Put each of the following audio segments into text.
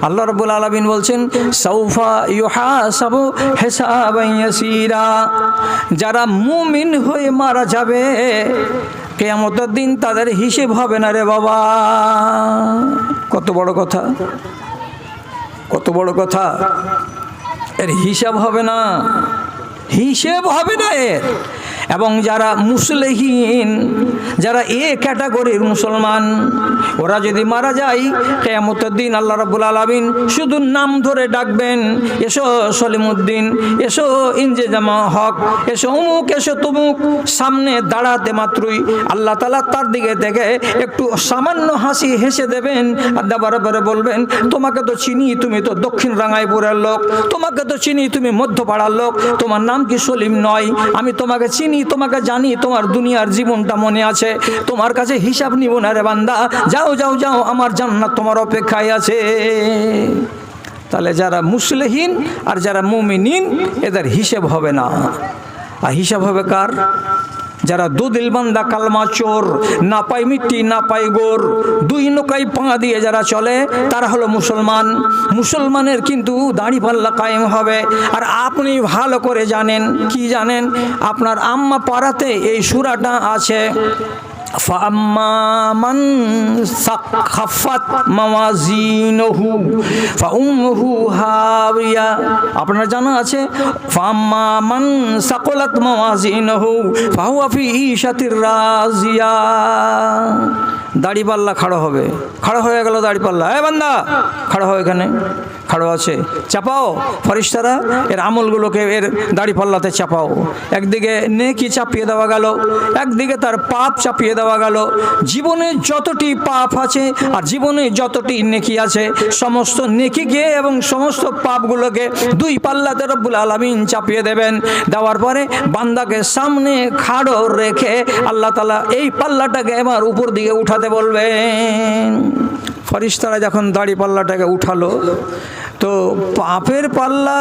আল্লাহ রাব্বুল আলামিন বলছেন সাউফা ইউহাসাবু হিসাবান ইয়াসীরা, যারা মুমিন হয়ে মারা যাবে কিয়ামতের দিন তাদের হিসেব হবে না রে বাবা। কত বড় কথা, কত বড় কথা। এর হিসাব হবে না, হিসেব হবে না এর। এবং যারা মুসলিহীন, যারা এ ক্যাটাগরির মুসলমান, ওরা যদি মারা যায় কিয়ামতের দিন আল্লাহ রাব্বুল আলামিন শুধু নাম ধরে ডাকবেন, এসো সলিমউদ্দিন, এসো ইনজামা হক, এসো অমুক, এসো তমুক। সামনে দাঁড়াতে মাত্রই আল্লাহ তাআলা তার দিকে দেখে একটু সামান্য হাসি হেসে দেবেন আর দেবার পরে বলবেন, তোমাকে তো চিনি, তুমি তো দক্ষিণ রাঙ্গাইপুরের লোক, তোমাকে তো চিনি, তুমি মধ্যপাড়ার লোক, তোমার নাম কি সলিম নয়? আমি তোমাকে চিনি, তোমাকে জানি, তোমার দুনিয়ার জীবনটা মনে আছে, তোমার কাছে হিসাব নিব না রে বান্দা, যাও যাও যাও, আমার জান্নাত তোমার অপেক্ষায় আছে। তাহলে যারা মুসলিহীন আর যারা মুমিনিন এদের হিসাব হবে না। আর হিসাব হবে কার? যারা দুদিল বান্দা কালমা চোর, না পাই মিট্টি না পাই গোর, দুই নৌকায় পা দিয়ে যারা চলে তারা হলো মুসলমান। মুসলমানের কিন্তু দাড়ি পাল্লা কায়েম হবে। আর আপনি ভালো করে জানেন, কি জানেন? আপনার আম্মা পাড়াতে এই সূরাটা আছে, ফাম্মা মান খাফাত মাওয়াজিনুহু ফাউম্মুহু হাবিয়া। আপনারা জানা আছে, ফাম্মা মান সাকালাত মাওয়াজিনুহু ফাহুয়া ফি ঈশাতির রাজিয়া। দাড়িপাল্লা খাড়া হবে, খাড়া হয়ে গেল দাড়িপাল্লা, এ বান্দা খাড়া হয়, এখানে খাড়া আছে, চাপাও ফেরেশতারা এর আমলগুলোকে এর দাড়িপাল্লাতে চাপাও। একদিকে নেকি চাপিয়ে দেওয়া গেল, একদিকে তার পাপ চাপিয়ে দেওয়া গেল। জীবনে যতটি পাপ আছে আর জীবনে যতটি নেকি আছে, সমস্ত নেকিকে এবং সমস্ত পাপগুলোকে দুই পাল্লাতে রব্বুল আলামিন চাপিয়ে দেবেন। দেওয়ার পরে বান্দাকে সামনে খাড়ো রেখে আল্লাহ তাআলা এই পাল্লাটাকে এবার উপর দিকে উঠাতে বলবেন। ফেরেশতারা যখন দাড়ি পাল্লাটাকে উঠালো, তো পাপের পাল্লা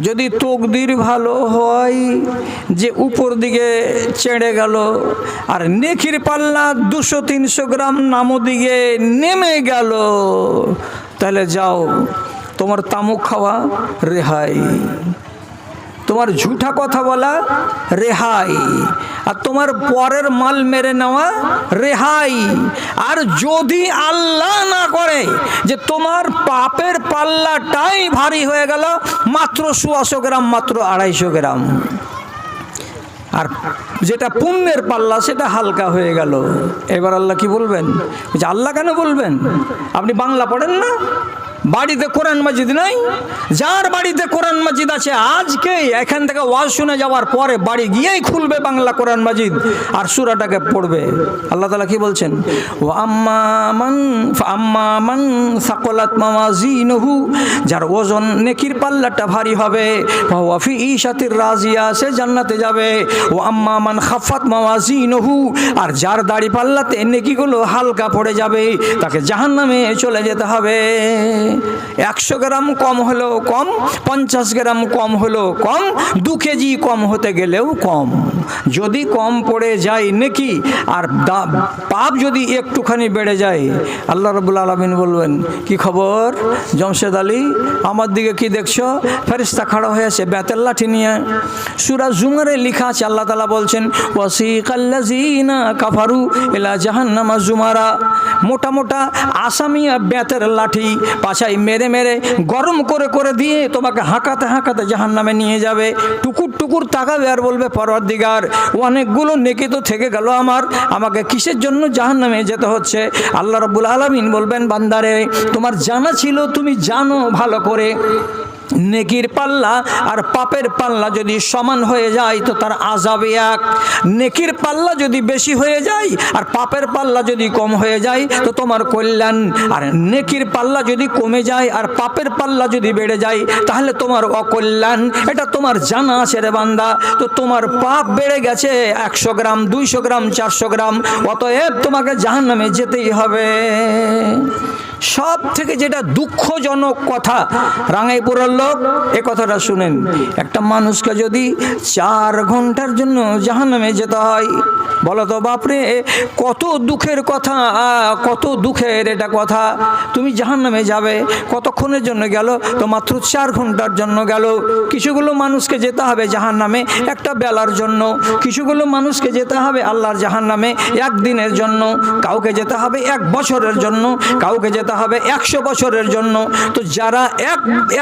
যদি তকদির ভালো হয় যে উপর দিকে চেড়ে গেল, আর নেকির পাল্লা 200-300 গ্রাম নামো দিকে নেমে গেল, তাহলে যাও, তোমার তামুক খাওয়া রেহাই, তোমার ঝুঠা কথা বলা রেহাই, আর তোমার পরের মাল মেরে নেওয়া রেহাই। আর যদি আল্লাহ না করে যে তোমার পাপের পাল্লাটাই ভারী হয়ে গেল, মাত্র 100 গ্রাম, মাত্র 250 গ্রাম, আর যেটা পুণ্যের পাল্লা সেটা হালকা হয়ে গেল, এবার আল্লাহ কি বলবেন? যে আল্লাহ কেন বলবেন? আপনি বাংলা পড়েন না? বাড়িতে কোরআন মাজিদ নাই? যার বাড়িতে কোরআন মাজিদ আছে, আজকে এখান থেকে ওয়াজ শুনে যাওয়ার পরে বাড়ি গিয়েই খুলবে বাংলা কোরআন মাজিদ আর সূরাটাকে পড়বে। আল্লাহ তাআলা কি বলছেন? ও আম্মা মান সাকালাত মাওয়াজিনুহু, যার ওজন নেকির পাল্লাটা ভারী হবে, ফাহুয়া ফি ঈশাতির রাজিয়া, সে জান্নাতে যাবে। ও আম্মা মান খাফাত মাওয়াজিনুহু, আর যার দাড়ি পাল্লাতে নেকিগুলো হালকা পড়ে যাবে, তাকে জাহান্নামে চলে যেতে হবে। 100 গ্রাম কম হলেও কম, 50 গ্রাম কম হলেও কম, 2 কেজি কম হতে গেলেও কম। যদি কম পড়ে যায় নেকি আর পাপ যদি একটুখানি বেড়ে যায়, আল্লাহ রাব্বুল আলামিন বলবেন, কি খবর জমশেদ আলী, আমার দিকে কি দেখছো? ফেরেশতা খাড়া হয়ে আছে বেতের লাঠি নিয়ে। সূরা জুমারে লেখা আছে, আল্লাহ তাআলা বলছেন, ওয়াসিকাল্লাযিনা কাফারু ইলা জাহান্নামা জুমারা। মোটা মোটা আসামিয়া বেতের লাঠি পাছায় মেরে মেরে গরম করে করে দিয়ে তোমাকে হাঁকাতে হাঁকাতে জাহান্নামে নিয়ে যাবে। টুকুর টুকুর তাকাবে আর বলবে, পরওয়ারদিগার, অনেকগুলো নেকি তো থেকে গেল আমার, আমাকে কিসের জন্য জাহান্নামে যেতে হচ্ছে? আল্লাহ রাব্বুল আলামিন বলবেন, বান্দারে, তোমার জানা ছিল, তুমি জানো ভালো করে, নেকির পাল্লা আর পাপের পাল্লা যদি সমান হয়ে যায় তো তার আযাব এক। নেকির পাল্লা যদি বেশি হয়ে যায় আর পাপের পাল্লা যদি কম হয়ে যায় তো তোমার কল্যাণ। আর নেকির পাল্লা যদি কমে যায় আর পাপের পাল্লা যদি বেড়ে যায় তাহলে তোমার অকল্যাণ। এটা তোমার জানা আছে রে বান্দা। তো তোমার পাপ বেড়ে গেছে 100 গ্রাম, 200 গ্রাম, 400 গ্রাম, অতএব তোমাকে জাহান্নামে যেতেই হবে। সব থেকে যেটা দুঃখজনক কথা, রাঙ্গাইপুরের লোক এ কথাটা শুনেন, একটা মানুষকে যদি 4 ঘন্টার জন্য জাহান্নামে যেতে হয়, বলো তো বাপরে কত দুঃখের কথা, কত দুঃখের এটা কথা। তুমি জাহান্নামে যাবে, কতক্ষণের জন্য গেল? তো মাত্র 4 ঘন্টার জন্য গেল। কিছুগুলো মানুষকে যেতে হবে জাহান্নামে একটা বেলার জন্য, কিছুগুলো মানুষকে যেতে হবে আল্লাহর জাহান্নামে 1 দিনের জন্য, কাউকে যেতে হবে 1 বছরের জন্য, কাউকে যেতে হবে 100 বছরের জন্য। তো যারা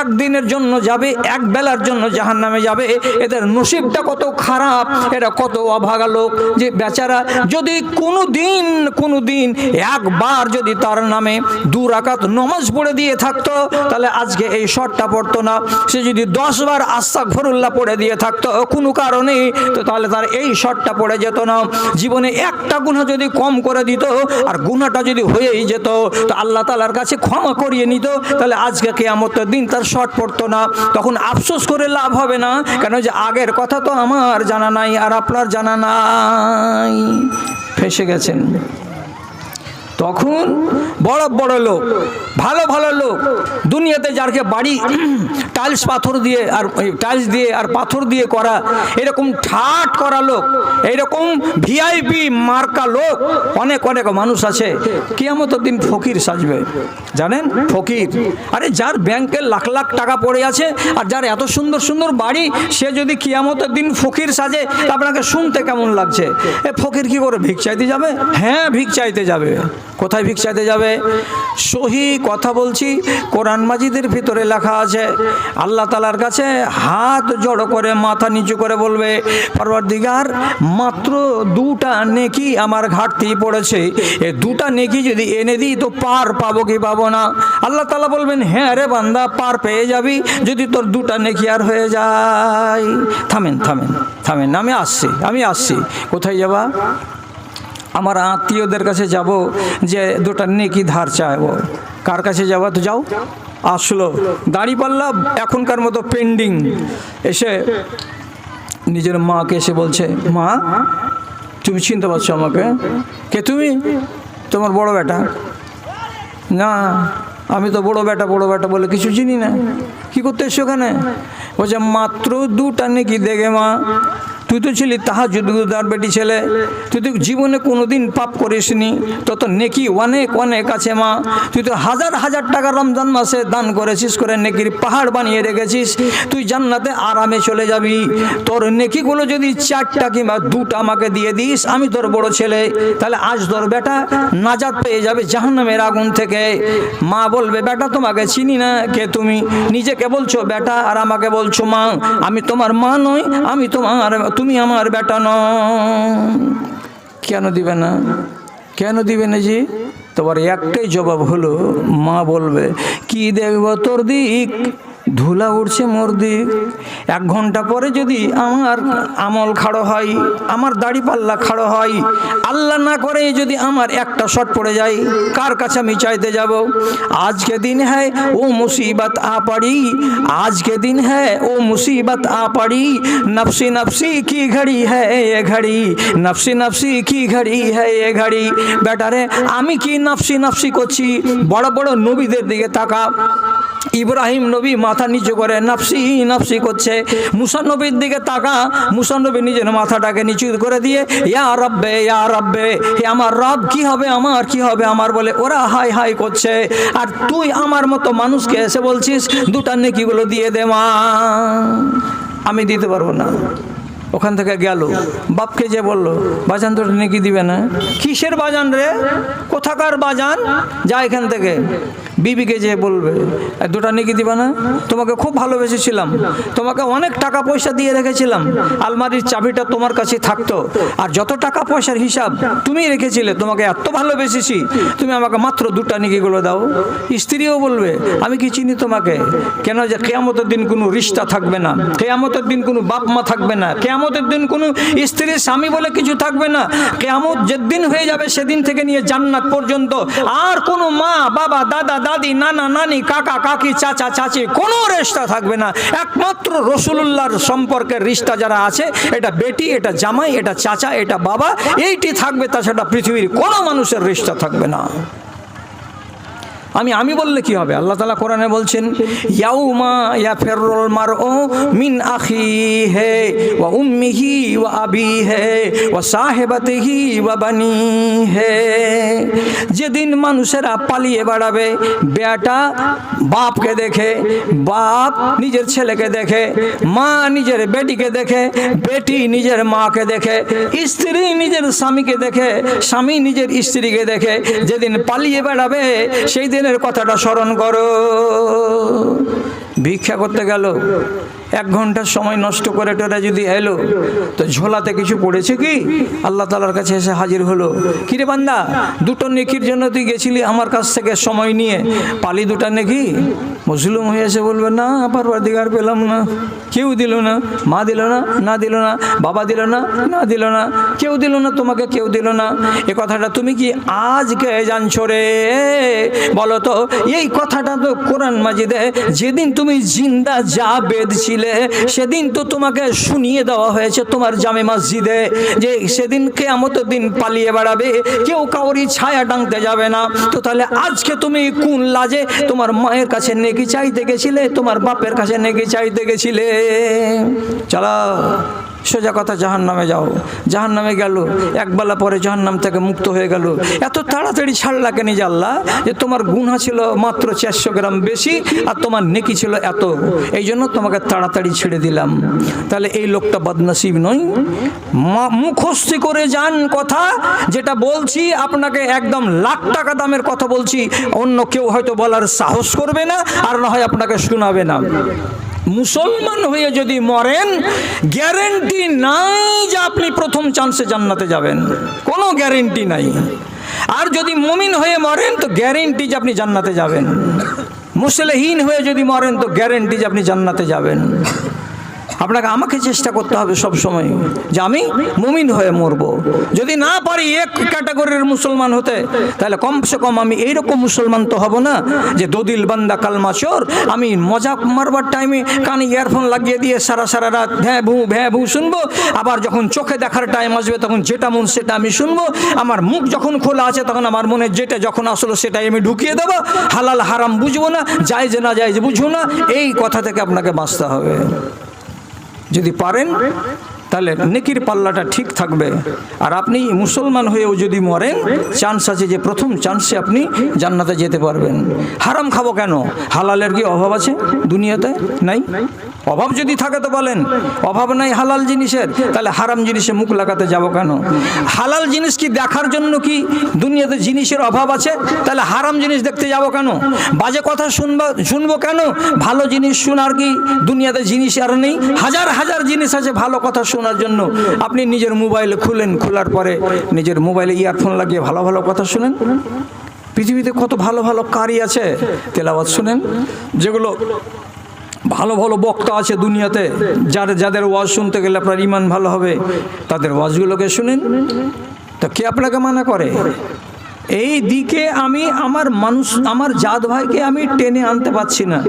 এক দিনের জন্য যাবে, 1 বেলার জন্য জাহান্নামে যাবে, এদের নসিবটা কত খারাপ, এরা কত অভাগা লোক যে বেচারা যদি কোনো দিন একবার যদি তার নামে 2 রাকাত নামাজ পড়ে দিয়ে থাকতো, তাহলে আজকে এই শর্টটা পড়তো না। সে যদি 10 বার আস্তাগফিরুল্লাহ পড়ে দিয়ে থাকতো কোনো কারণে, তো তাহলে তার এই শর্টটা পড়ে যেত না। জীবনে একটা গুনাহ যদি কম করে দিত আর গুনাহটা যদি হয়েই যেত, তো আল্লাহ তাআলার কাছে ক্ষমা করিয়ে নিত, তাহলে আজকে কিয়ামতের দিন তার শর্ট পড়তো না। তখন আফসোস করে লাভ হবে না, কেন যে আগের কথা তো আমার জানা নাই আর আপনার জানা নাই, ফেসে গেছেন। তখন বড় বড় লোক, ভালো ভালো লোক, দুনিয়াতে যারকে বাড়ি টাইলস দিয়ে আর পাথর দিয়ে করা, এরকম ঠাট করা লোক, এরকম ভিআইপি মার্কা লোক অনেক অনেক মানুষ আছে, কিয়ামতের দিন ফকির সাজবে। জানেন ফকির? আরে যার ব্যাংকে লাখ লাখ টাকা পড়ে আছে আর যার এত সুন্দর সুন্দর বাড়ি, সে যদি কিয়ামতের দিন ফকির সাজে, আপনাকে শুনতে কেমন লাগছে? এ ফকির কি করে ভিক চাইতে যাবে? হ্যাঁ, ভিক চাইতে যাবে। কোথায় ভিক চাইতে যাবে? সহি কথা বলছি, কোরআন মাজিদের ভিতরে লেখা আছে, আল্লাহ তাআলার কাছে হাত জড়ো করে মাথা নিচু করে বলবে, পরওয়ারদিগার মাত্র 2টা নেকি আমার ঘাটতি পড়েছে, এই 2টা নেকি যদি এনে দিই তো পার পাবো কি পাবো না? আল্লাহ তাআলা বলবেন, হ্যাঁ রে বান্দা, পার পেয়ে যাবি যদি তোর 2টা নেকি আর হয়ে যায়। থামেন থামেন থামেন, আমি আসছি। কোথায় যাবা? আমার আত্মীয়দের কাছে যাব, যে 2টা নেকি ধার চাইবো। কার কাছে যাবা? তো যাও। আসলো দাড়িপাল্লা এখনকার মতো পেন্ডিং, এসে নিজের মাকে এসে বলছে, মা তুমি চিনতে পারছো আমাকে? কে তুমি? তোমার বড় বেটা। না, আমি তো বড় বেটা বলে কিছু চিনি না। কি করতে এসছো ওখানে? বলছে মাত্র 2টা নেকি দেগে মা। তুই তো ছিলি তাহাজ্জুদের বেটি ছেলে, তুই তো জীবনে কোনোদিন পাপ করিসনি, তত নেকি অনেক অনেক আছে মা। তুই তো হাজার হাজার টাকা রমজান মাসে দান করেছিস, করে নেকির পাহাড় বানিয়ে রেখেছিস। তুই জান্নাতে আরামে চলে যাবি। তোর নেকিগুলো যদি 4টা কিংবা 2টা আমাকে দিয়ে দিস, আমি তোর বড় ছেলে, তাহলে আজ তোর বেটা নাজাত পেয়ে যাবে জাহান্নামের আগুন থেকে। মা বলবে, বেটা তোমাকে চিনি না, কে তুমি? নিজেকে বলছো বেটা আর আমাকে বলছো মা। আমি তোমার মা নই, তুমি আমার বেটা নও। কেন দিবে না? কেন দিবে না জি? তোমার একটাই জবাব হলো, মা বলবে, কি দেখব তোর দিক, ধুলা উঠছে মোর দিক। 1 ঘন্টা পরে যদি আমার আমল খাড়ো হয়, আমার দাড়ি পাল্লা খাড়ো হয়, আল্লাহ না করে যদি আমার একটা শট পড়ে যায়, কার কাছে আমি চাইতে যাব? आज के दिन है वो मुसीबत आ पड़ी, आज के दिन है वो मुसीबत आ पड़ी, नफ्सी नफ्सी की घड़ी है ये घड़ी, नफ्सी नफ्सी की घड़ी है ये घड़ी। बेटा रे আমি কি নফসি নফসি করছি? বড় বড় নবীদের দিকে তাকা। ইব্রাহিম নবী মাথা নিচু করে নফসি নফসি করছে। মুসা নবীর দিকে তাকা, মুসা নবী নিজের মাথাটাকে নিচু করে দিয়ে ইয়া রব্বে, হে আমার রব, কি হবে আমার, কি হবে আমার বলে ওরা হাই হাই করছে। আর তুই আমার মতো মানুষকে এসে বলছিস 2টা নেকিগুলো দিয়ে দে মা। আমি দিতে পারবো না। ওখান থেকে গেল, বাপকে যে বলল, বাজান তোর নেকি দিবে না। কিসের বাজান রে? কোথাকার বাজান? যা এখান থেকে। বিবিকে যে বলবে, 2টা নেকি দিবা না? তোমাকে খুব ভালোবেসেছিলাম, তোমাকে অনেক টাকা পয়সা দিয়ে রেখেছিলাম, আলমারির চাবিটা তোমার কাছে থাকতো, আর যত টাকা পয়সার হিসাব তুমি রেখেছিলে, তোমাকে এত ভালোবেসেছি, তুমি আমাকে মাত্র 2টা নেকিগুলো দাও। স্ত্রীও বলবে, আমি কি চিনি তোমাকে? কেন যে কিয়ামতের দিন কোনো রিশতা থাকবে না, কিয়ামতের দিন কোনো বাপ মা থাকবে না, কিয়ামতের দিন কোনো স্ত্রী স্বামী বলে কিছু থাকবে না। কিয়ামত যেদিন হয়ে যাবে সেদিন থেকে নিয়ে জান্নাত পর্যন্ত আর কোনো মা বাবা দাদা দাদি নানা নানি কাকা কাকি চাচা চাচি কোনো রিশতা থাকবে না। একমাত্র রাসূলুল্লাহর সম্পর্কের রিশতা যারা আছে, এটা বেটি, এটা জামাই, এটা চাচা, এটা বাবা, এইটি থাকবে। তাছাড়া পৃথিবীর কোনো মানুষের রিশতা থাকবে না। আমি বললে কি হবে? আল্লাহ তাআলা কোরআনে বলছেন, ইয়াউমা ইয়াফিরুল মারউ মিন আখিহি ওয়া উম্মিহি ওয়া আবিহি ওয়া সাহিবাতিহি ওয়া বানিহি। যেদিন মানুষেরা পালিয়ে বেড়াবে, বেটা বাপকে দেখে, বাপ নিজের ছেলেকে দেখে, মা নিজের বেটিকে দেখে, বেটি নিজের মাকে দেখে, স্ত্রী নিজের স্বামীকে দেখে, স্বামী নিজের স্ত্রীকে দেখে। যেদিন পালিয়ে বেড়াবে সেই দিনের কথাটা স্মরণ করো। ভিক্ষা করতে গেল, 1 ঘন্টার সময় নষ্ট করে টোরা যদি এলো, তো ঝোলাতে কিছু পড়েছে কি? আল্লাহ তাআলার কাছে এসে হাজির হলো, কিরে বান্দা, 2টো নেকির জন্য তুই গেছিলি আমার কাছ থেকে সময় নিয়ে, পালি 2টা নেকি? মুসলিম হয়ে এসে বলবে, না পারওয়ারদিগার পেলাম না, কেউ দিল না, মা দিল না, না দিল না, বাবা দিল না, না দিল না, কেউ দিল না, তোমাকে কেউ দিল না। এ কথাটা তুমি কি আজকে জানছো রে? বলো তো, এই কথাটা তো কোরআন মাজিদে যেদিন তুমি জিন্দা জাবেদ ছিলে সেদিন তো তোমাকে শুনিয়ে দেওয়া হয়েছে তোমার জামে মসজিদে, যে সেদিন কিয়ামতের দিন পালিয়ে বেড়াবে, কেউ কাউরি ছায়া টাঙতে যাবে না। তো তাহলে আজকে তুমি কোন লাজে তোমার মায়ের কাছে নেকি চাইতে গেছিলে, তোমার বাপের কাছে নেকি চাইতে গেছিলে? চলো সোজা কথা, জাহান্নামে যাও। জাহান্নামে গেল, একবেলা পরে জাহান্নাম থেকে মুক্ত হয়ে গেল। এত তাড়াতাড়ি ছাড়লা কেন যে আল্লাহ? যে তোমার গুনাহ ছিল মাত্র 400 গ্রাম বেশি আর তোমার নেকি ছিল এত, এই জন্য তোমাকে তাড়াতাড়ি ছেড়ে দিলাম। তাহলে এই লোকটা বদনসিব নয়? মুখস্থি করে যান কথা, যেটা বলছি আপনাকে একদম লাখ টাকা দামের কথা বলছি, অন্য কেউ হয়তো বলার সাহস করবে না, আর না হয় আপনাকে শোনাবে না। মুসলমান হয়ে যদি মরেন, গ্যারেন্টি নাই যে আপনি প্রথম চান্সে জান্নাতে যাবেন, কোনো গ্যারেন্টি নাই। আর যদি মুমিন হয়ে মরেন তো গ্যারেন্টি যে আপনি জান্নাতে যাবেন। মুসলিহীন হয়ে যদি মরেন তো গ্যারেন্টি যে আপনি জান্নাতে যাবেন। আপনাকে আমাকে চেষ্টা করতে হবে সব সময় যে আমি মুমিন হয়ে মরব। যদি না পারি এক ক্যাটাগরির মুসলমান হতে, তাহলে কমসে কম আমি এইরকম মুসলমান তো হব না যে দদিল বান্দা কালমা চোর, আমি মজাক মারবার টাইমে কানে ইয়ারফোন লাগিয়ে দিয়ে সারা সারা রাত ভ্যাঁ ভু শুনবো, আবার যখন চোখে দেখার টাইম আসবে তখন যেটা মন সেটা আমি শুনবো, আমার মুখ যখন খোলা আছে তখন আমার মনে যেটা যখন আসলো সেটাই আমি ঢুকিয়ে দেবো, হালাল হারাম বুঝবো না, জায়েজ না জায়েজ বুঝবো না। এই কথা থেকে আপনাকে বাঁচতে হবে। যদি পারেন তাহলে নেকির পাল্লাটা ঠিক থাকবে। আর আপনি মুসলমান হয়েও যদি মরেন, চান্স আছে যে প্রথম চান্সে আপনি জান্নাতে যেতে পারবেন। হারাম খাবো কেন? হালালের কি অভাব আছে দুনিয়াতে? নাই। অভাব যদি থাকে তো বলেন, অভাব নাই হালাল জিনিসের, তাহলে হারাম জিনিসে মুখ লাগাতে যাব কেন? হালাল জিনিস কি দেখার জন্য কি দুনিয়াতে জিনিসের অভাব আছে? তাহলে হারাম জিনিস দেখতে যাব কেন? বাজে কথা শুনবো কেন? ভালো জিনিস শোনার কি দুনিয়াতে জিনিস আর নেই? হাজার হাজার জিনিস আছে ভালো কথা শোনার জন্য। আপনি নিজের মোবাইল খুলেন, খোলার পরে নিজের মোবাইলে ইয়ারফোন লাগিয়ে ভালো ভালো কথা শুনেন। পৃথিবীতে কত ভালো ভালো কারি আছে, তেলাওয়াত শুনেন। যেগুলো ভালো ভালো বক্তা আছে দুনিয়াতে, যাদের ওয়াজ শুনতে গেলে আপনার ইমান ভালো হবে, তাদের ওয়াজগুলোকে শুনেন। তো কে আপনাকে মানা করে? এই দিকে আমি আমার জাত ভাইকে আমি টেনে আনতে পারছি না।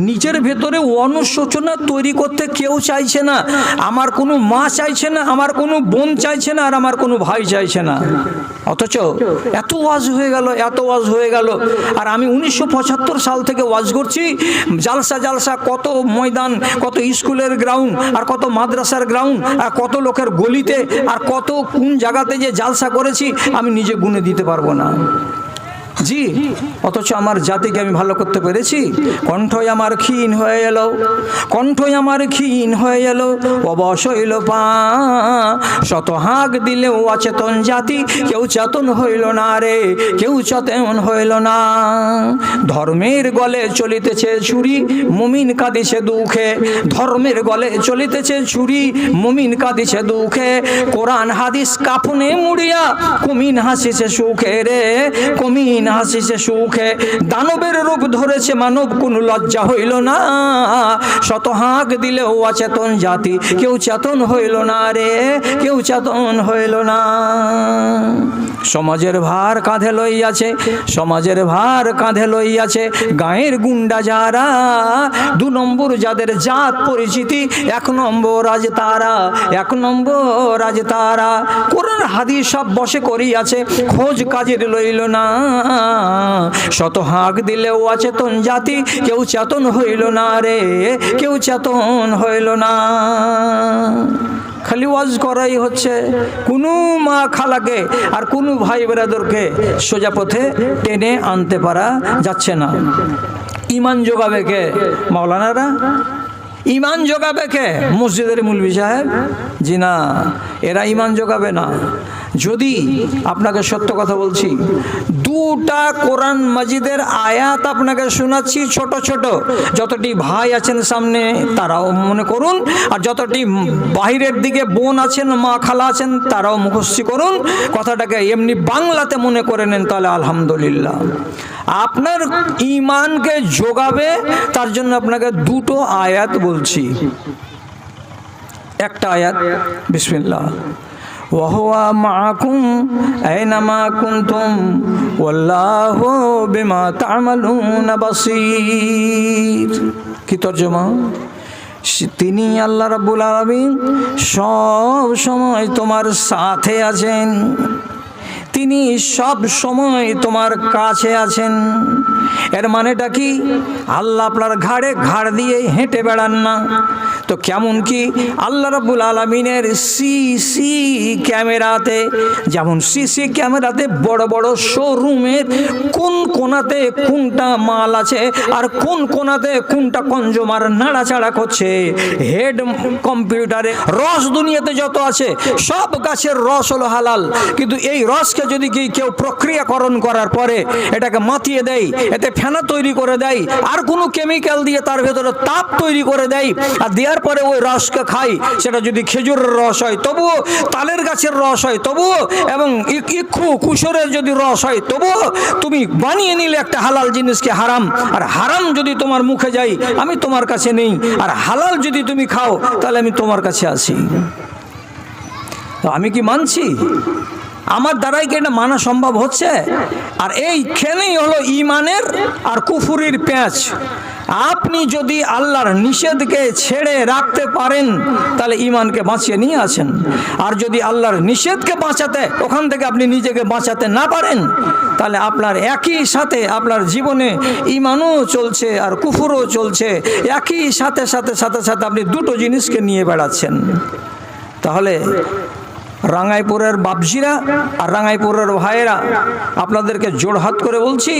নিজের ভেতরে অনুশোচনা তৈরি করতে কেউ চাইছে না। আমার কোনো মা চাইছে না, আমার কোনো বোন চাইছে না, আর আমার কোনো ভাই চাইছে না। অথচ এত ওয়াজ হয়ে গেল, এত ওয়াজ হয়ে গেল। আর আমি 1975 সাল থেকে ওয়াজ করছি। জালসা কত ময়দান, কত স্কুলের গ্রাউন্ড, আর কত মাদ্রাসার গ্রাউন্ড, আর কত লোকের গলিতে, আর কত কোন জায়গাতে যে জালসা করেছি আমি নিজে গুনে দিতে পারবো না। জি, অথচ আমার জাতিকে আমি ভালো করতে পেরেছি। কণ্ঠই আমার ক্ষীণ হয়ে এলো, কণ্ঠই আমার ক্ষীণ হয়ে এলো, অবশ হইল পা। শত হাঁক দিলেও অচেতন জাতি, কেউ চেতন হইল না রে, কেউ চেতন হইল না। ধর্মের গলে চলিতেছে ছুরি, মুমিন কাঁদিছে দুঃখে। ধর্মের গলে চলিতেছে ছুরি, মুমিন কাঁদিছে দুঃখে। কোরআন হাদিস কাফনে মুড়িয়া, কুমিন হাসিছে সুখে রে, কুমিন হাসিছে সুখে। দানবের রূপ ধরেছে মানব, কোনো লজ্জা হইল না। শত হাঁক দিলেও অচেতন জাতি, কেউ চেতন হইল না রে, কেউ চেতন হইল না। সমাজের ভার কাঁধে লইয়াছে, সমাজের ভার কাঁধে লইয়াছে গায়ের গুন্ডা যারা। 2 নম্বর যাদের জাত পরিচিতি, 1 নম্বর আজ তারা, 1 নম্বর আজ তারা। কোরআন হাদিস সব বসে করিয়াছে, খোঁজ কাজের লইল না। শত হাঁক দিলেও অচেতন জাতি, কেউ চেতন হইল না রে, কেউ চেতন হইল না। খালি ওয়াজ করাই হচ্ছে, কোনো মা খালাকে আর কোনো ভাই বেরাদরকে সোজা পথে টেনে আনতে পারা যাচ্ছে না। ইমান যোগাবে কে? মাওলানারা। ইমান যোগাবে কে? মসজিদের মুলবি সাহেব? জি না, এরা ইমান যোগাবে না। যদি আপনাকে সত্য কথা বলছি, দুটা কোরআন মাজিদের আয়াত আপনাকে শোনাচ্ছি ছোট ছোট, যতটি ভাই আছেন সামনে তারাও মনে করুন, আর যতটি বাহিরের দিকে বোন আছেন, মা খালা আছেন, তারাও মুখস্থ করুন। কথাটাকে এমনি বাংলাতে মনে করে নেন, তাহলে আলহামদুলিল্লাহ। আপনার ইমানকে যোগাবে, তার জন্য আপনাকে দুটো আয়াত বলছি। একটা আয়াত, বিসমিল্লাহ, ওয়াহুয়া মাকুম আইনামা কুনতুম ওয়াল্লাহু বিমা তা'মালুনা বাসীর। কি তরজমা? তিনি আল্লাহ রাব্বুল আলামিন সব সময় তোমার সাথে আছেন, তিনি সব সময় তোমার কাছে আছেন। এর মানেটা কি? আল্লাহ আপনার ঘাড়ে ঘাড় দিয়ে হেঁটে বেড়ান না। তো কেমন কি আল্লাহ রাব্বুল আলামিনের সিসি ক্যামেরাতে, যেমন সিসি ক্যামেরাতে বড় বড় শোরুমের কোন কোনাতে কোনটা মাল আছে আর কোন কোনাতে কোনটা কনজুমার নাড়াচাড়া করছে, হেড কম্পিউটারে রস দুনিয়াতে যত আছে সব গাছের রস হলো হালাল, কিন্তু এই রসকে যদি কেউ প্রক্রিয়াকরণ করার পরে এটাকে মাতিয়ে দেয়, এতে ফেনা তৈরি করে দেয়, আর কোনো কেমিক্যাল দিয়ে তার ভেতরে তাপ তৈরি করে দেয়, আর দেওয়ার পরে ওই রসকে খাই, সেটা যদি খেজুরের রস হয় তবুও, তালের গাছের রস হয় তবুও, এবং ইক্ষু কুশরের যদি রস হয় তবুও তুমি বানিয়ে নিলে একটা হালাল জিনিসকে হারাম। আর হারাম যদি তোমার মুখে যাই, আমি তোমার কাছে নেই, আর হালাল যদি তুমি খাও তাহলে আমি তোমার কাছে আসি। তো আমি কি মানছি? আমার দ্বারাই কি এটা মানা সম্ভব হচ্ছে? আর এইখানেই হলো ইমানের আর কুফুরির প্যাঁচ। আপনি যদি আল্লাহর নিষেধকে ছেড়ে রাখতে পারেন তাহলে ইমানকে বাঁচিয়ে নিয়ে আছেন, আর যদি আল্লাহর নিষেধকে বাঁচাতে ওখান থেকে আপনি নিজেকে বাঁচাতে না পারেন, তাহলে আপনার একই সাথে আপনার জীবনে ইমানও চলছে আর কুফুরও চলছে, একই সাথে সাথে সাথে সাথে আপনি দুটো জিনিসকে নিয়ে বেড়াচ্ছেন। তাহলে রাঙ্গাইপুরের বাপজিরা আর রাঙ্গাইপুরের ভাইয়েরা, আপনাদেরকে জোড়হাত করে বলছি,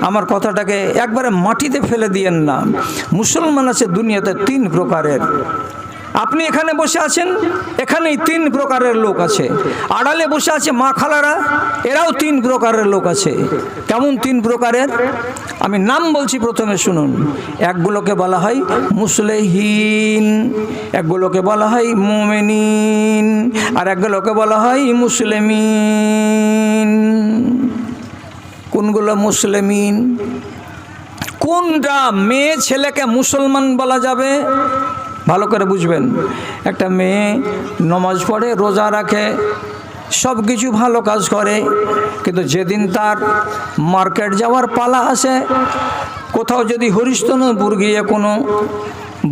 আমার কথাটাকে একবারে মাটিতে ফেলে দিয়েন না। মুসলমান আছে দুনিয়াতে তিন প্রকারের। আপনি এখানে বসে আছেন, এখানেই তিন প্রকারের লোক আছে। আড়ালে বসে আছে মা খালারা, এরাও তিন প্রকারের লোক আছে। কেমন তিন প্রকারের? আমি নাম বলছি, প্রথমে শুনুন। একগুলোকে বলা হয় মুসলিহীন, একগুলোকে বলা হয় মুমিনিন, আর একগুলোকে বলা হয় মুসলিমিন। কোনগুলো মুসলিমিন? কোনটা মেয়ে ছেলেকে মুসলমান বলা যাবে? ভালো করে বুঝবেন। একটা মেয়ে নমাজ পড়ে, রোজা রাখে, সব কিছু ভালো কাজ করে, কিন্তু যেদিন তার মার্কেট যাওয়ার পালা আসে, কোথাও যদি হরিশ্চন্দ্রপুর গিয়ে কোনো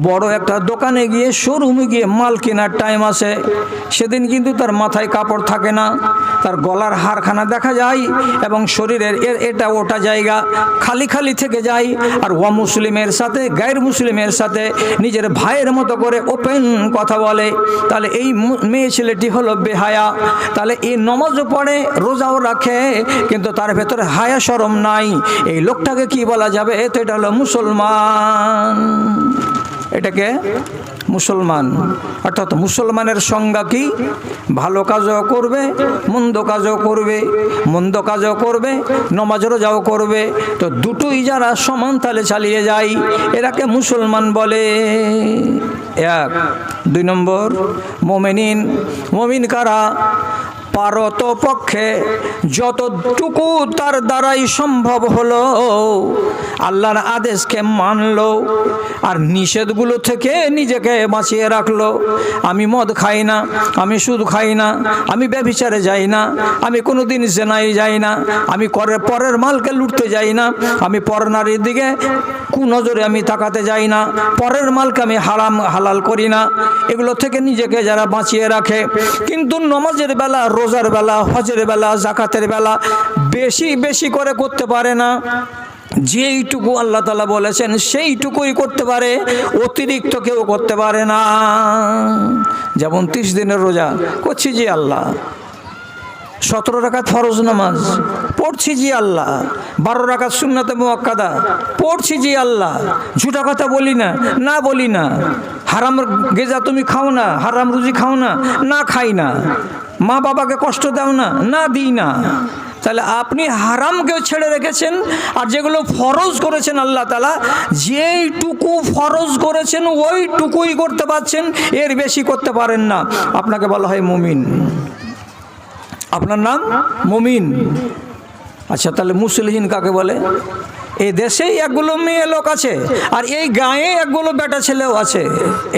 বড় একটা দোকানে গিয়ে, শোরুমে গিয়ে মাল কেনার টাইম আসে, সেদিন কিন্তু তার মাথায় কাপড় থাকে না, তার গলার হারখানা দেখা যায় এবং শরীরের এটা ওটা জায়গা খালি খালি থেকে যায়। আর মুসলিমের সাথে গায়ের মুসলিমের সাথে নিজের ভাইয়ের মতো করে ওপেন কথা বলে, তাহলে এই মেয়ে ছেলেটি হলো বেহায়া। তাহলে এই নমাজও পড়ে, রোজাও রাখে, কিন্তু তার ভেতরে হায়া শরম নাই। এই লোকটাকে কি বলা যাবে? তো এটা হলো মুসলমান। এটাকে মুসলমান। অর্থাৎ মুসলমানের সংজ্ঞা কি? ভালো কাজও করবে, মন্দ কাজও করবে, মন্দ কাজও করবে, নমাজ রোজাও করবে। তো দুটোই যারা সমান তালে চালিয়ে যায়, এরাকে মুসলমান বলে। এক। দুই নম্বর, মুমিনিন। মুমিন কারা? পারত পক্ষে যতটুকু তার দ্বারাই সম্ভব হলো আল্লাহর আদেশকে মানলো আর নিষেধগুলো থেকে নিজেকে বাঁচিয়ে রাখলো। আমি মদ খাই না, আমি সুদ খাই না, আমি ব্যভিচারে যাই না, আমি কোনোদিন জেনায় যাই না, আমি পরের মালকে লুটতে যাই না, আমি পর নারীর দিকে কুনজরে আমি তাকাতে যাই না, পরের মালকে আমি হালাল করি না। এগুলো থেকে নিজেকে যারা বাঁচিয়ে রাখে, কিন্তু নমাজের বেলা রোজার বেলা, হজের বেলা, জাকাতের বেলা বেশি বেশি করে করতে পারে না। যেইটুকু আল্লাহ তাআলা বলেছেন সেইটুকুই করতে পারে, অতিরিক্ত কেউ করতে পারে না। যেমন 30 দিনের রোজা করছি জি আল্লাহ, 17 রাকাত ফরজ নামাজ পড়ছি জি আল্লাহ, 12 রাকাত সুন্নাতে মুআক্কাদা পড়ছি জি আল্লাহ। ঝুটা কথা বলি না, না বলি না। হারাম গেজা তুমি খাও না, হারাম রুজি খাও না, না খাই না। মা বাবাকে কষ্ট দাও না, না দিই না। তাহলে আপনি হারামকেও ছেড়ে রেখেছেন, আর যেগুলো ফরজ করেছেন আল্লাহ তাআলা, যেইটুকু ফরজ করেছেন ওইটুকুই করতে পারছেন, এর বেশি করতে পারেন না। আপনাকে বলা হয় মুমিন। আপনার নাম মুমিন। আচ্ছা, তাহলে মুসলিম কাকে বলে? এই দেশেই একগুলো মেয়ে লোক আছে, আর এই গায়ে একগুলো বেটা ছেলেও আছে।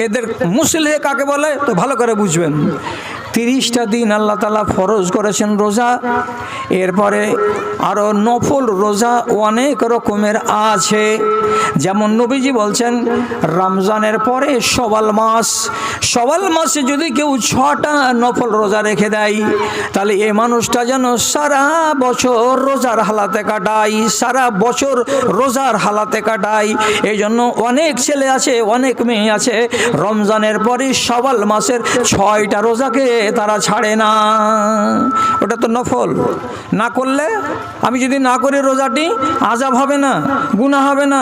এদের মুসলিম কাকে বলে তো ভালো করে বুঝবেন। 30টা দিন আল্লাহ তাআলা ফরজ করেছেন রোজা, এরপরে আরও নফল রোজা অনেক রকমের আছে। যেমন নবীজি বলছেন রমজানের পরে শওয়াল মাসে যদি কেউ 6টা নফল রোজা রেখে দেয়, তাহলে এই মানুষটা যেন সারা বছর রোজার হালাতে কাটায়, সারা বছর রোজার হালাতে কাটায়। এই জন্য অনেক ছেলে আছে, অনেক মেয়ে আছে, রমজানের পরে শওয়াল মাসের 6টা রোজাকে তারা ছাড়ে না। ওটা তো নফল। না করলে, আমি যদি না করি রোজাটি, আযাব হবে না, গুনাহ হবে না,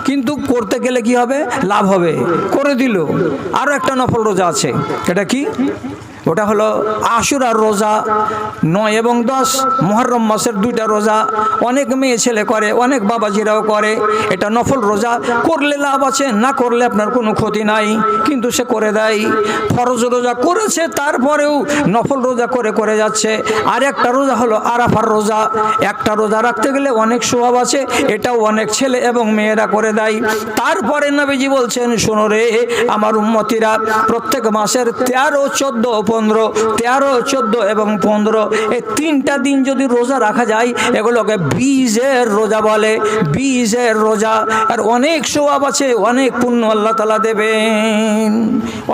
কিন্তু করতে গেলে কি হবে? লাভ হবে। করে দিল। আরও একটা নফল রোজা আছে। এটা কি? ওটা হলো আশুরার রোজা, 9 এবং 10 মুহররম মাসের 2টা রোজা অনেক মেয়ে ছেলে করে, অনেক বাবাজিরাও করে। এটা নফল রোজা, করলে লাভ আছে, না করলে আপনার কোনো ক্ষতি নাই, কিন্তু সে করে দেয়। ফরজ রোজা করেছে, তারপরেও নফল রোজা করে যাচ্ছে। আর একটা রোজা হলো আরাফার রোজা। একটা রোজা রাখতে গেলে অনেক সওয়াব আছে, এটাও অনেক ছেলে এবং মেয়েরা করে দেয়। তারপরে নবীজি বলছেন, শোনো রে আমার উম্মতিরা, প্রত্যেক মাসের 13, 14, 15, 13, 14 এবং 15 এই 3টা দিন যদি রোজা রাখা যায়, এগুলোকে বীজের রোজা বলে। বীজের রোজা। আর অনেক সওয়াব আছে, অনেক পুণ্য আল্লাহ তাআলা দেবেন।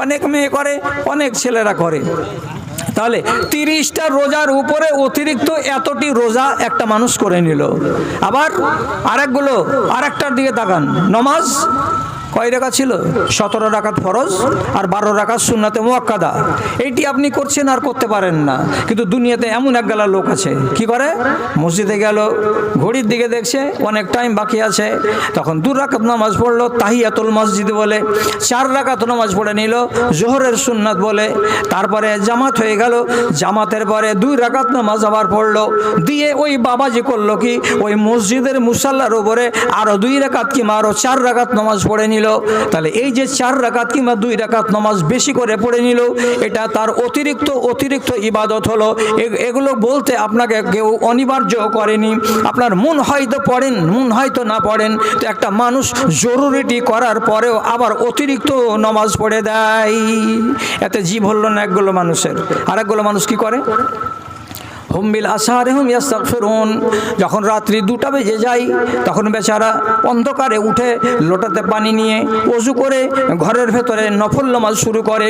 অনেক মেয়ে করে, অনেক ছেলেরা করে। তাহলে 30টা রোজার উপরে অতিরিক্ত এতটি রোজা একটা মানুষ করে নিল। আবার আরেকগুলো, আরেকটার দিকে তাকান। নমাজ কয় রাকাত ছিল? 17 রাকাত ফরজ আর 12 রাকাত সুন্নাতে মুআক্কাদা। এইটি আপনি করছেন আর করতে পারেন না। কিন্তু দুনিয়াতে এমন এক গালা লোক আছে, কি করে? মসজিদে গেল, ঘড়ির দিকে দেখছে অনেক টাইম বাকি আছে, তখন 2 রাকাত নামাজ পড়লো, তাহিয়াতুল মসজিদ বলে। 4 রাকাত নামাজ পড়ে নিল, জোহরের সুন্নাত বলে। তারপরে জামাত হয়ে গেল, জামাতের পরে 2 রাকাত নামাজ আবার পড়লো, দিয়ে ওই বাবাজি করলো কি, ওই মসজিদের মুসাল্লার উপরে আরো 2 রাকাত কিংবা আরো 4 রাকাত নামাজ পড়ে নিল। তাহলে এই যে 4 রাকাত কিংবা 2 রাকাত নামাজ বেশি করে পড়ে নিল, এটা তার অতিরিক্ত ইবাদত হলো। এগুলো বলতে আপনাকে কেউ অনিবার্য করেনি। আপনার মন হয়তো পড়েন, মন হয়তো না পড়েন, তো একটা মানুষ জরুরিটি করার পরেও আবার অতিরিক্ত নামাজ পড়ে দেয়। এতে জীব হলো না একগুলো মানুষের। আর একগুলো মানুষ কি করে? হুম বিল আসহারিহুম ইস্তাগফিরুন। যখন রাত্রি 2টা বেজে যায়, তখন বেচারা অন্ধকারে উঠে লোটাতে পানি নিয়ে ওযু করে ঘরের ভেতরে নফল নামাজ শুরু করে।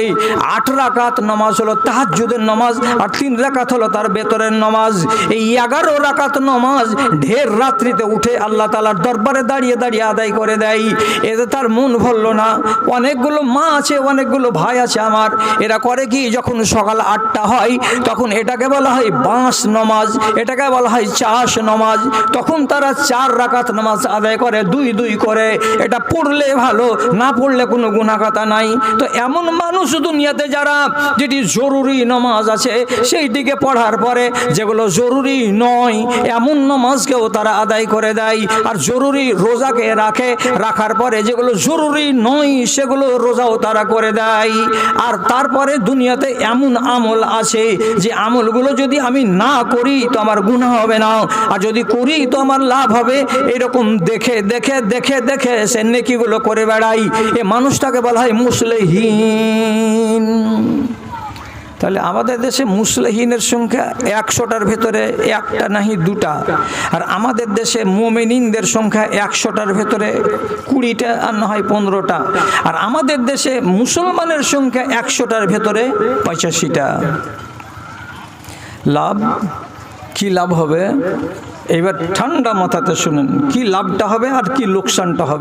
8 রাকাত নামাজ হলো তাহাজ্জুদের নামাজ, আর 3 রাকাত হলো তার বেতরের নামাজ। এই 11 রাকাত নামাজ ঢের রাত্রিতে উঠে আল্লাহ তাআলার দরবারে দাঁড়িয়ে আদায় করে দেয়। এতে তার মন ভরলো না। অনেকগুলো মা আছে, অনেকগুলো ভাই আছে আমার, এরা করে কি, যখন সকাল 8টা হয় তখন এটাকে বলা হয় বাঁশ নামাজ, এটাকে বলা হয় চাষ নামাজ। তখন তারা 4 রাকাত নামাজ আদায় করে, 2 করে। এটা পড়লে ভালো, না পড়লে কোনো গুনাহগাতা নাই। তো এমন মানুষ দুনিয়াতে যারা যেটি জরুরি নামাজ আছে সেইটিকে পড়ার পরে যেগুলো জরুরি নয় এমন নামাজকেও তারা আদায় করে দেয়। আর জরুরি রোজাকে রাখার পরে যেগুলো জরুরি নয় সেগুলো রোজাও তারা করে দেয়। আর তারপরে দুনিয়াতে এমন আমল আছে যে আমলগুলো যদি আমি না করি তো আমার গুনাহ হবে না, আর যদি করি তো আমার লাভ হবে। এরকম দেখে সে নেকিগুলো করে বেড়াই। এ মানুষটাকে বলা হয় মুসলিহিন। তাহলে আমাদের দেশে মুসলিহিনের সংখ্যা 100টার ভেতরে 1টা নাহি 2টা, আর আমাদের দেশে মুমিনিনদের সংখ্যা 100টার ভেতরে 20টা আর না হয় 15টা। আর আমাদের দেশে মুসলমানের সংখ্যা 100টার ভেতরে 85টা। লাভ কি লাভ হবে? এবার ঠান্ডা মাথাতে শুনেন, কি লাভটা হবে আর কি লোকসানটা হবে।